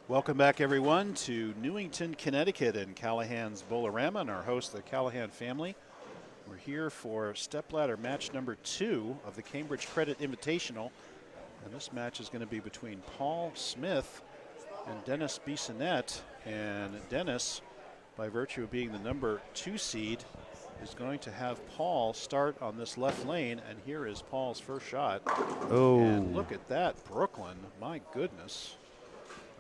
Welcome back, everyone, to Newington, Connecticut, and Callahan's Bowl-O-Rama, and our host, the Callahan family. We're here for stepladder match number 2 of the Cambridge Credit Invitational, and this match is going to be between Paul Smith and Dennis Bissonnette. And Dennis, by virtue of being the number 2 seed, is going to have Paul start on this left lane, and here is Paul's first shot. Oh. And look at that, Brooklyn, my goodness.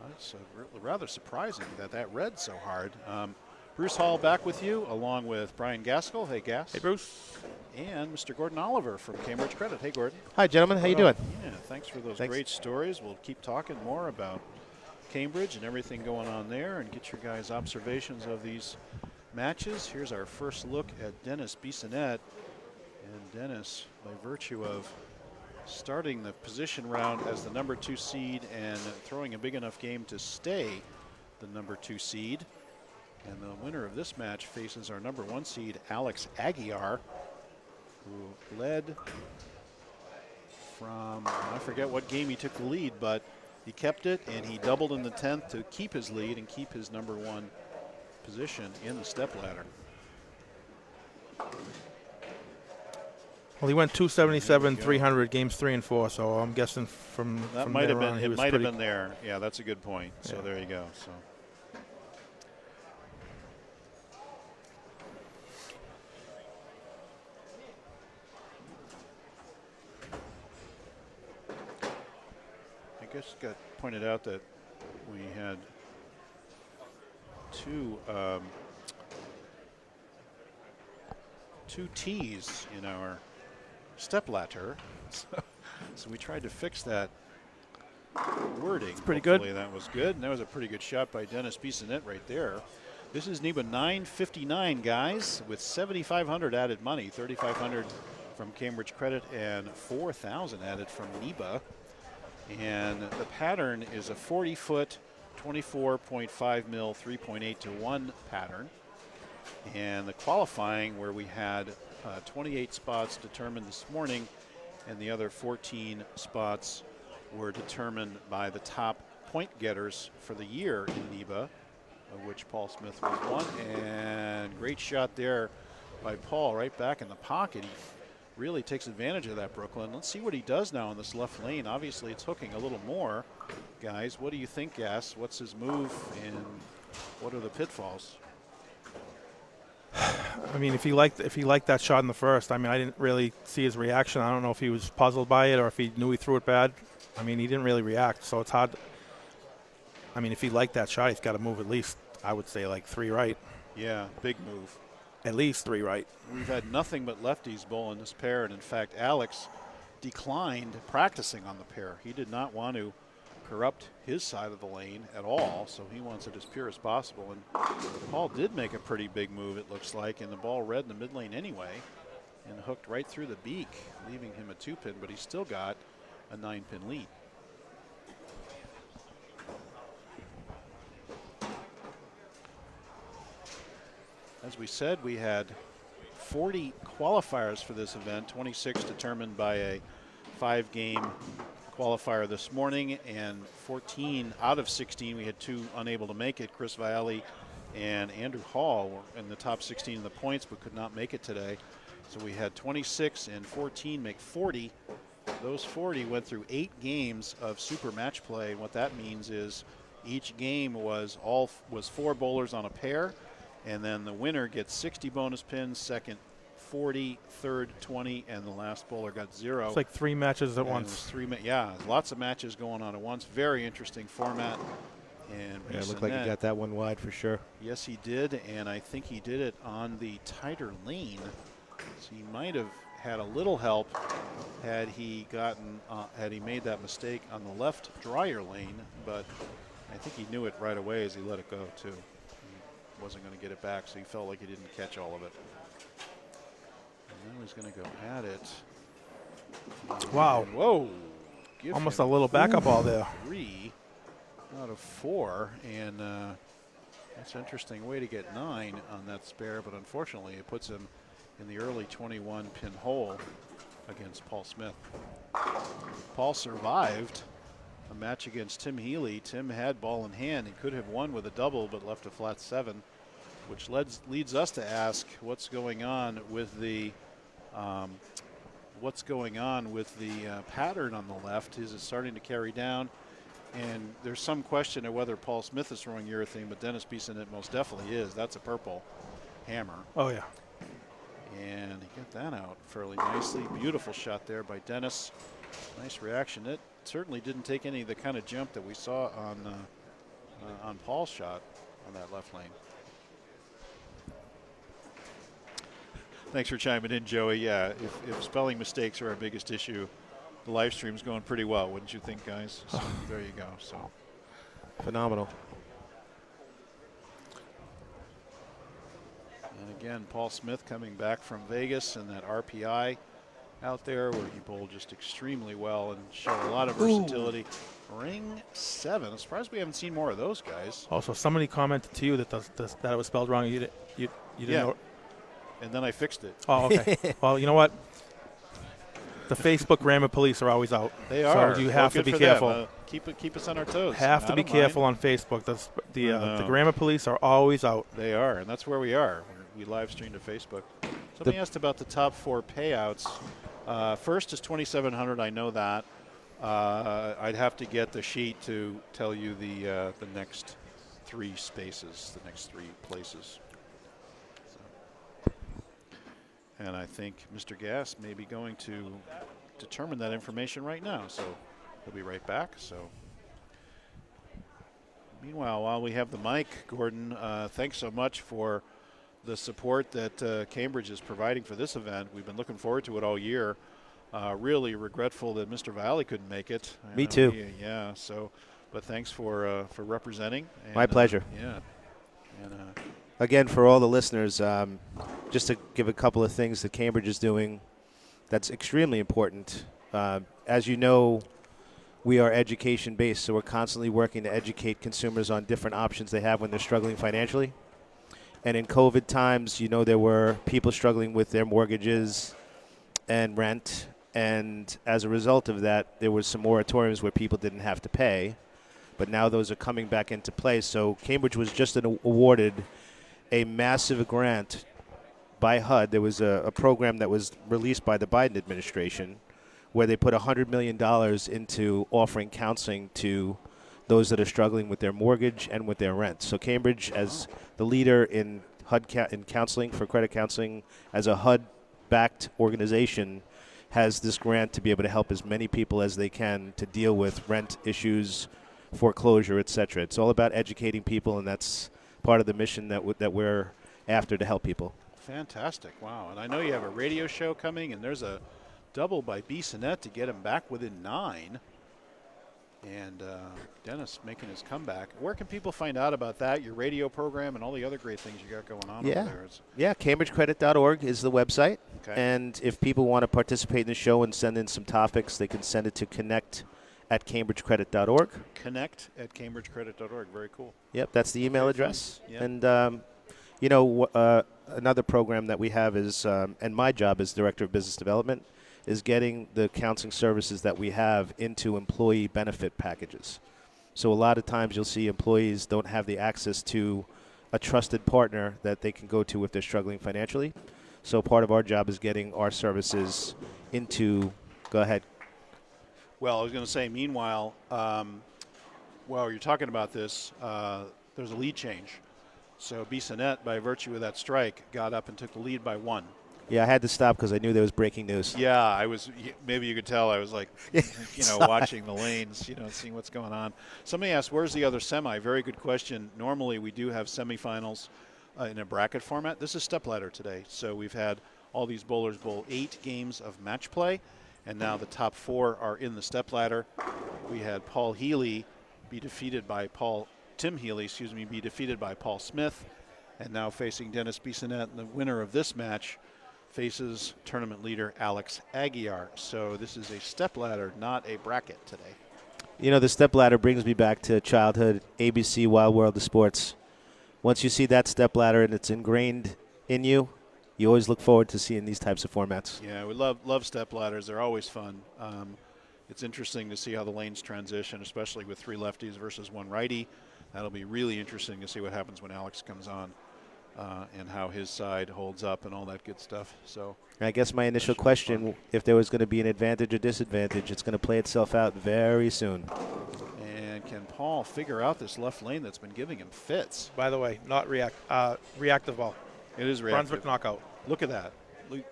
That's rather surprising that read so hard. Bruce Hall back with you, along with Brian Gaskell. Hey, Gas. Hey, Bruce. And Mr. Gordon Oliver from Cambridge Credit. Hey, Gordon. Hi, gentlemen. How you doing? Yeah, thanks for those great stories. We'll keep talking more about Cambridge and everything going on there and get your guys' observations of these matches. Here's our first look at Dennis Bissonnette. And Dennis, by virtue of starting the position round as the number 2 seed and throwing a big enough game to stay the number 2 seed. And the winner of this match faces our number 1 seed, Alex Aguiar, who led from, I forget what game he took the lead, but he kept it and he doubled in the 10th to keep his lead and keep his number 1 position in the stepladder. Well, he went 277, 300 games 3 and 4. So I'm guessing from might have there been on, it might have been there. Yeah, that's a good point. So Yeah. there you go. So. I guess it got pointed out that we had two T's in our stepladder, so we tried to fix that wording. It's pretty Hopefully good. That was good, and that was a pretty good shot by Dennis Bissonnette right there. This is NEBA 959, guys, with 7,500 added money, 3,500 from Cambridge Credit and 4,000 added from NEBA. And the pattern is a 40-foot, 24.5 mil, 3.8 to 1 pattern. And the qualifying, where we had 28 spots determined this morning, and the other 14 spots were determined by the top point getters for the year in NEBA, of which Paul Smith was one. And great shot there by Paul, right back in the pocket. He really takes advantage of that, Brooklyn. Let's see what he does now in this left lane. Obviously, it's hooking a little more. Guys, what do you think, Gas? What's his move, and what are the pitfalls? I mean, if he liked that shot in the first, I mean, I didn't really see his reaction. I don't know if he was puzzled by it or if he knew he threw it bad. I mean, he didn't really react, so it's hard. I mean, if he liked that shot, he's got to move at least, I would say, like 3 right. Yeah, big move. At least 3 right. We've had nothing but lefties bowl in this pair, and in fact, Alex declined practicing on the pair. He did not want to corrupt his side of the lane at all, so he wants it as pure as possible. And Paul did make a pretty big move, it looks like, and the ball read in the mid lane anyway, and hooked right through the beak, leaving him a 2-pin, but he's still got a 9-pin lead. As we said, we had 40 qualifiers for this event, 26 determined by a 5-game qualifier this morning, and 14 out of 16, we had 2 unable to make it. Chris Vialli and Andrew Hall were in the top 16 in the points but could not make it today. So we had 26 and 14 make 40. Those 40 went through 8 games of super match play. And what that means is each game was 4 bowlers on a pair, and then the winner gets 60 bonus pins, second 40, third 20, and the last bowler got 0. It's like 3 matches at once. Yeah, lots of matches going on at once. Very interesting format. And yeah, it looked like he got that one wide for sure. Yes, he did, and I think he did it on the tighter lane. So he might have had a little help had he made that mistake on the left drier lane, but I think he knew it right away as he let it go too. He wasn't going to get it back, so he felt like he didn't catch all of it. And now he's going to go at it. Wow. And whoa. Almost a little backup ball there. 3 out of 4, and that's an interesting way to get 9 on that spare, but unfortunately it puts him in the early 21-pin hole against Paul Smith. Paul survived a match against Tim Healy. Tim had ball in hand. He could have won with a double, but left a flat 7, which leads us to ask what's going on with the pattern on the left. Is it starting to carry down? And there's some question of whether Paul Smith is throwing urethane, but Dennis Bissonnette most definitely is. That's a purple hammer. Oh, yeah. And he got that out fairly nicely. Beautiful shot there by Dennis. Nice reaction. It certainly didn't take any of the kind of jump that we saw on Paul's shot on that left lane. Thanks for chiming in, Joey. Yeah, if spelling mistakes are our biggest issue, the live stream's going pretty well, wouldn't you think, guys? So there you go. So Phenomenal. and again, Paul Smith coming back from Vegas and that RPI out there where he bowled just extremely well and showed a lot of versatility. Ring 7. I'm surprised we haven't seen more of those guys. Also, somebody commented to you that that it was spelled wrong. You didn't know. And then I fixed it. Oh, okay. Well, you know what? The Facebook grammar police are always out. They are. So you have to be careful. Keep us on our toes. Have to be careful on Facebook. The grammar police are always out. They are, and that's where we are. We live stream to Facebook. Somebody asked about the top 4 payouts. First is 2,700. I know that. I'd have to get the sheet to tell you the next 3 spaces, the next 3 places. And I think Mr. Gass may be going to determine that information right now. So he'll be right back. So meanwhile, while we have the mic, Gordon, thanks so much for the support that Cambridge is providing for this event. We've been looking forward to it all year. Really regretful that Mr. Valley couldn't make it. Me too. Yeah. So, but thanks for representing. And, my pleasure. Yeah. And again, for all the listeners, just to give a couple of things that Cambridge is doing that's extremely important. As you know, we are education-based, so we're constantly working to educate consumers on different options they have when they're struggling financially. And in COVID times, you know, there were people struggling with their mortgages and rent, and as a result of that, there was some moratoriums where people didn't have to pay, but now those are coming back into play. So Cambridge was just awarded a massive grant by HUD. There was a program that was released by the Biden administration where they put $100 million into offering counseling to those that are struggling with their mortgage and with their rent. So Cambridge, as the leader in HUD in counseling, for credit counseling, as a HUD-backed organization, has this grant to be able to help as many people as they can to deal with rent issues, foreclosure, etc. It's all about educating people, and that's part of the mission that we're after, to help people. fantastic. Wow. And I know you have a radio show coming, and there's a double by Bissonnette to get him back within 9. And Dennis making his comeback. Where can people find out about that, your radio program, and all the other great things you got going on over there? Yeah, CambridgeCredit.org is the website. Okay. And if people want to participate in the show and send in some topics, they can send it to connect@cambridgecredit.org. Connect@cambridgecredit.org. Very cool. Yep, that's the email address. Yep. And, another program that we have is, and my job as Director of Business Development, is getting the counseling services that we have into employee benefit packages. So a lot of times you'll see employees don't have the access to a trusted partner that they can go to if they're struggling financially. So part of our job is getting our services into, go ahead. Well, I was going to say, meanwhile, while you're talking about this, there's a lead change. So Bissonnette, by virtue of that strike, got up and took the lead by 1. Yeah, I had to stop because I knew there was breaking news. Yeah, I was. Maybe you could tell I was like, watching the lanes, seeing what's going on. Somebody asked, "Where's the other semi?" Very good question. Normally, we do have semifinals in a bracket format. This is stepladder today, so we've had all these bowlers bowl 8 games of match play, and now the top 4 are in the stepladder. We had Tim Healy be defeated by Paul Smith, and now facing Dennis Bissonnette, and the winner of this match faces tournament leader Alex Aguiar. So this is a stepladder, not a bracket today. The stepladder brings me back to childhood, ABC, Wild World of Sports. Once you see that stepladder and it's ingrained in you, you always look forward to seeing these types of formats. Yeah, we love stepladders. They're always fun. It's interesting to see how the lanes transition, especially with 3 lefties versus 1 righty. That'll be really interesting to see what happens when Alex comes on and how his side holds up and all that good stuff. So I guess my initial question, if there was going to be an advantage or disadvantage, it's going to play itself out very soon. And can Paul figure out this left lane that's been giving him fits? By the way, not reactive ball. It is reactive. Brunswick knockout. Look at that.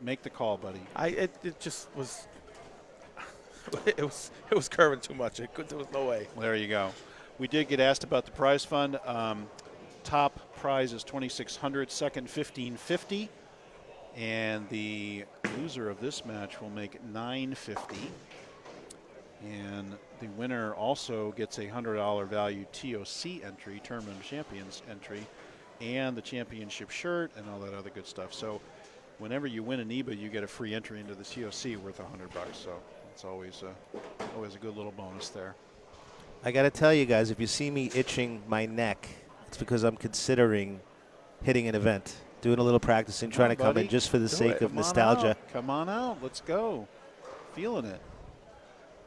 Make the call, buddy. It just was. It was curving too much. There was no way. Well, there you go. We did get asked about the prize fund. Top prize is $2,600. Second, $1,550. And the loser of this match will make $950. And the winner also gets a $100 value TOC entry, Tournament of Champions entry, and the championship shirt and all that other good stuff. So whenever you win a NEBA, you get a free entry into the TOC worth $100. So it's always a good little bonus there. I got to tell you guys, if you see me itching my neck, it's because I'm considering hitting an event, doing a little practicing, trying to come in just for the sake of nostalgia. Come on out. Let's go. Feeling it.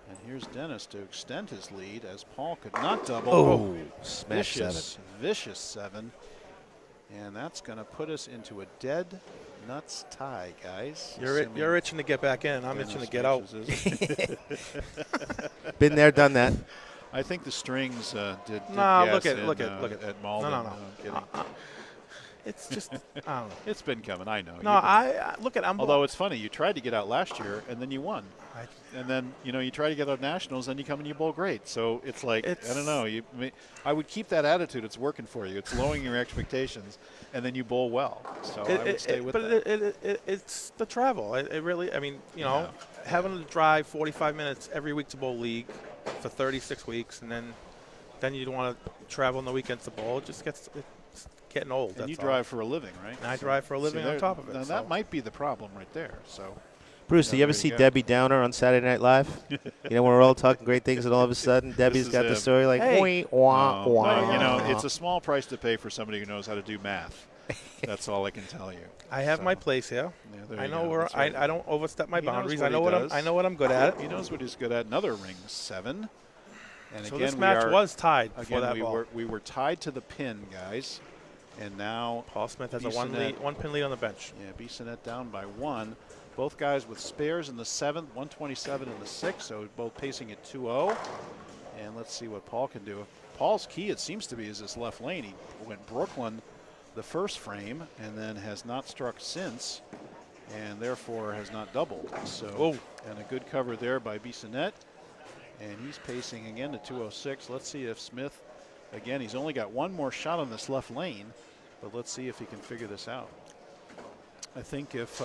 And here's Dennis to extend his lead as Paul could not double. Oh, smash Vicious 7. And that's going to put us into a dead nuts tie, guys. You're itching to get back in. I'm itching to get out. Been there, done that. I think the strings did No, gas look at at Malden. No. Kidding. It's just, I don't know. It's been coming, I know. No, I look at. Although it's funny, you tried to get out last year and then you won, and then you try to get out nationals, then you come and you bowl great. So it's like I don't know. I would keep that attitude. It's working for you. It's lowering your expectations, and then you bowl well. So I would stay with that. But it's the travel. It really. I mean, having to drive 45 minutes every week to bowl league for 36 weeks, and then you don't want to travel on the weekends to bowl. It just gets. It's getting old. And you drive for a living, right? And I drive for a living on top of it. Now that might be the problem right there. So, Bruce, do you ever see Debbie Downer on Saturday Night Live? When we're all talking great things, and all of a sudden Debbie's got the story like, hey. wah, wah. It's a small price to pay for somebody who knows how to do math. That's all I can tell you. I have my place here. Yeah, I know where right. I don't overstep my boundaries. I know what what I'm good at. He knows what he's good at. Another ring 7. And so again, this match was tied for that ball. We were tied to the pin, guys. And now Paul Smith has a one pin lead on the bench. Yeah, Bissonnette down by 1. Both guys with spares in the 7th, 127 in the 6th, so both pacing at 2-0. And let's see what Paul can do. Paul's key, it seems to be, is this left lane. He went Brooklyn the first frame and then has not struck since, and therefore has not doubled. So, and a good cover there by Bissonnette. And he's pacing again to 206. Let's see if Smith, again, he's only got one more shot on this left lane, but let's see if he can figure this out. I think if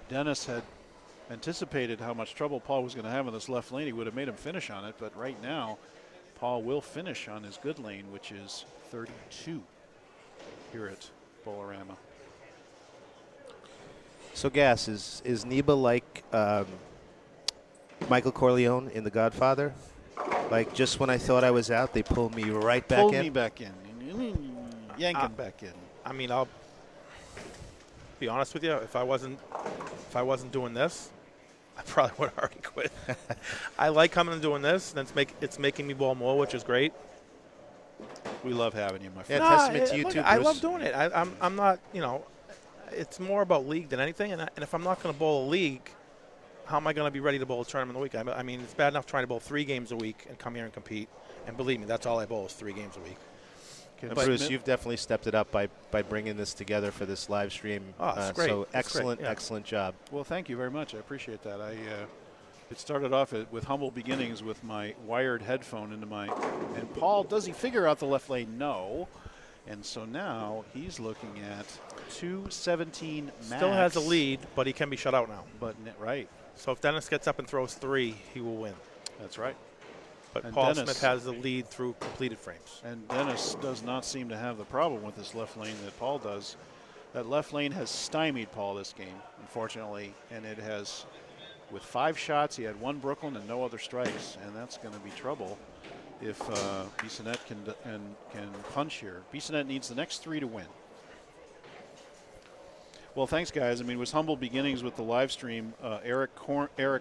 Dennis had anticipated how much trouble Paul was going to have in this left lane, he would have made him finish on it. But right now, Paul will finish on his good lane, which is 32 here at Bowl-O-Rama. So, Gas, is NEBA like Michael Corleone in The Godfather? Like, just when I thought I was out, they pulled me right back in? Pulled me back in. Yank him back in. I mean, I'll be honest with you. If I wasn't doing this, I probably would have already quit. I like coming and doing this, and it's making me bowl more, which is great. We love having you, my friend. Yeah, testament to you, too, Bruce. I love doing it. I'm not, it's more about league than anything. And if I'm not going to bowl a league, how am I going to be ready to bowl a tournament in the week? I mean, it's bad enough trying to bowl 3 games a week and come here and compete. And believe me, that's all I bowl is 3 games a week. And Bruce, you've definitely stepped it up by bringing this together for this live stream. Oh, it's great. So it's excellent, great. Yeah. excellent job. Well, thank you very much. I appreciate that. It started off with humble beginnings with my wired headphone into my, and Paul, does he figure out the left lane? No. And so now he's looking at 217 max. Still has a lead, but he can be shut out now. But right. So if Dennis gets up and throws 3, he will win. That's right. But and Paul Dennis, Smith has the lead through completed frames. And Dennis does not seem to have the problem with this left lane that Paul does. That left lane has stymied Paul this game, unfortunately, and it has, with 5 shots, he had 1 Brooklyn and no other strikes, and that's going to be trouble if Bissonnette can punch here. Bissonnette needs the next 3 to win. Well, thanks, guys. I mean, it was humble beginnings with the live stream. Eric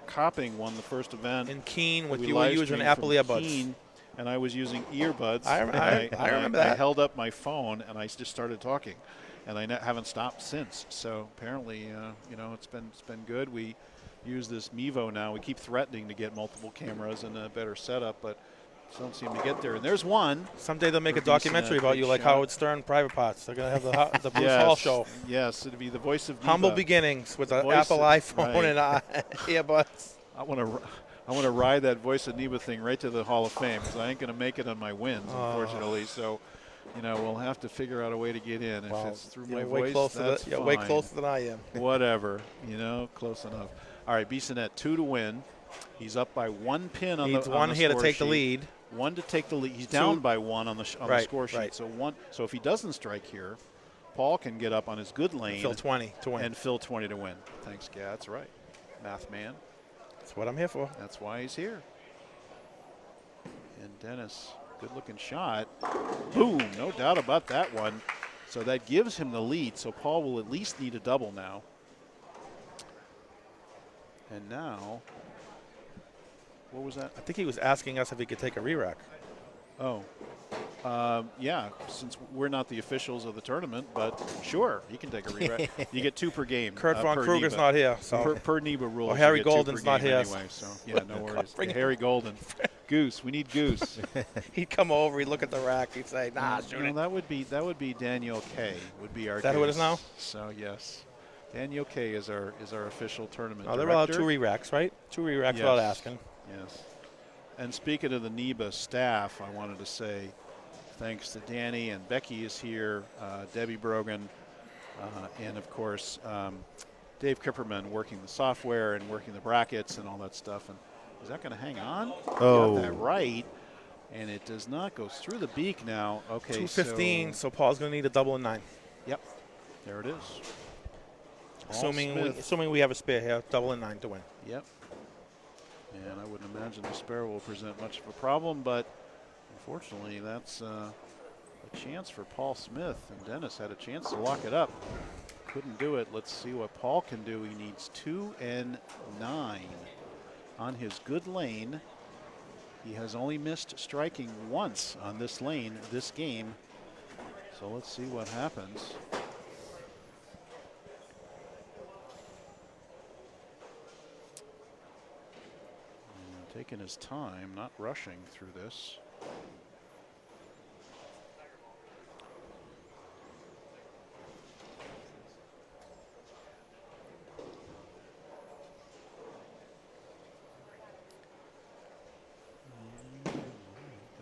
Copping won the first event. In Keene, with We you were live using streamed Apple from earbuds. Keene, and I was using earbuds. I remember I that. held up my phone, and I just started talking. And I haven't stopped since. So apparently, you know, it's been good. We use this Mevo now. We keep threatening to get multiple cameras and a better setup, but don't seem to get there. And there's one. Someday they'll make a For documentary Bissonnette, about big you, like shot. Howard Stern, Private Parts. They're going to have the Bruce Hall show. Yes, it'll be the voice of Humble NEBA. beginnings with an Voice Apple of- iPhone right. and earbuds. I want to ride that voice of NEBA thing right to the Hall of Fame because I ain't going to make it on my wins, unfortunately. So, you know, we'll have to figure out a way to get in. Well, if it's through you're my way voice, closer that's you're fine. way closer than I am. Whatever, you know, close enough. All right, Bissonnette 2 to win. He's up by 1 pin on Needs the one on the here to score take the sheet. lead. 1 to take the lead. He's down by 1 on the Right, score sheet. right. So if he doesn't strike here, Paul can get up on his good lane Fill 20 to win. and fill 20 to win. Thanks, Gad. That's right. Math man. That's what I'm here for. That's why he's here. And Dennis, good-looking shot. Boom, no doubt about that one. So that gives him the lead. So Paul will at least need a double now. And now, what was that? I think he was asking us if he could take a re-rack. Oh, yeah, since we're not the officials of the tournament, but sure, he can take a re-rack. You get 2 per game. Kurt Von per Kruger's NEBA. not here, so Per NEBA rules. Well, Harry you get 2 per Golden's not game here. anyway, so yeah, no worries. Bring Yeah, him. Harry Golden. Goose, we need Goose. he'd come over, he'd look at the rack, he'd say, "Nah, shoot No, it." that would be Daniel K. Would be our. Is that who it is Goose. now? So yes, Daniel K. is our official tournament. Oh, they're allowed director. 2 re-racks, right? 2 re-racks Yes. without asking. Yes. And speaking of the NEBA staff, I wanted to say thanks to Danny, and Becky is here, Debbie Brogan, and of course Dave Kipperman working the software and working the brackets and all that stuff. And is that going to hang on? Oh. Got that right. And it does not go through the beak now. Okay, 215, so Paul's going to need a double and 9. Yep, there it is. Paul Assuming Smith. we have a spare here, double and 9 to win. Yep. And I wouldn't imagine the spare will present much of a problem, but unfortunately, that's a chance for Paul Smith. And Dennis had a chance to lock it up. Couldn't do it. Let's see what Paul can do. He needs 2 and 9 on his good lane. He has only missed striking once on this lane this game. So let's see what happens. And taking his time, not rushing through this.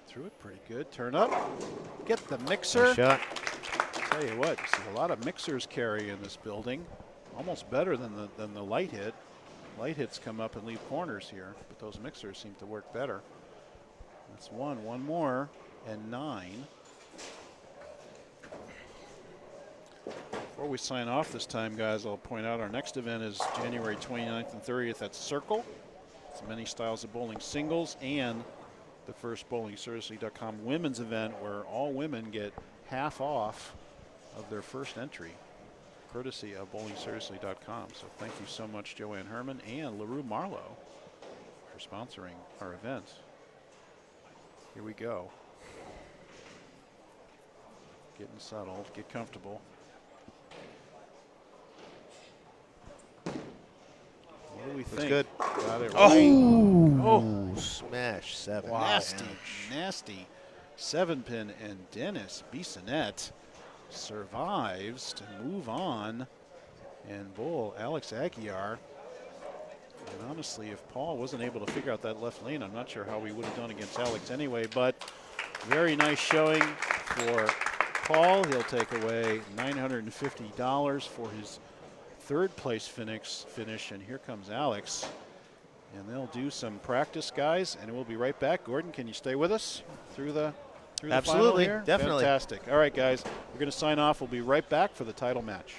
Through it pretty good. Turn up. Get the mixer. Nice shot. Tell you what, you see a lot of mixers carry in this building. Almost better than the light hit. Light hits come up and leave corners here, but those mixers seem to work better. That's one more, and 9. Before we sign off this time, guys, I'll point out our next event is January 29th and 30th at Circle. It's many styles of bowling singles and the first bowlingseriously.com women's event where all women get half off of their first entry, courtesy of bowlingseriously.com. So thank you so much, Joanne Herman and LaRue Marlowe, for sponsoring our event. Here we go. Getting settled, get comfortable. What do we think? good. Got it right. Oh, smash 7. Wow. Nasty, nasty 7-pin, and Dennis Bissonnette survives to move on and bowl Alex Aguiar. And honestly, if Paul wasn't able to figure out that left lane, I'm not sure how we would have done against Alex anyway, but very nice showing for Paul. He'll take away $950 for his third place finish, and here comes Alex. And they'll do some practice, guys, and we'll be right back. Gordon, can you stay with us through the final Absolutely, here? definitely. Fantastic. All right, guys, we're going to sign off. We'll be right back for the title match.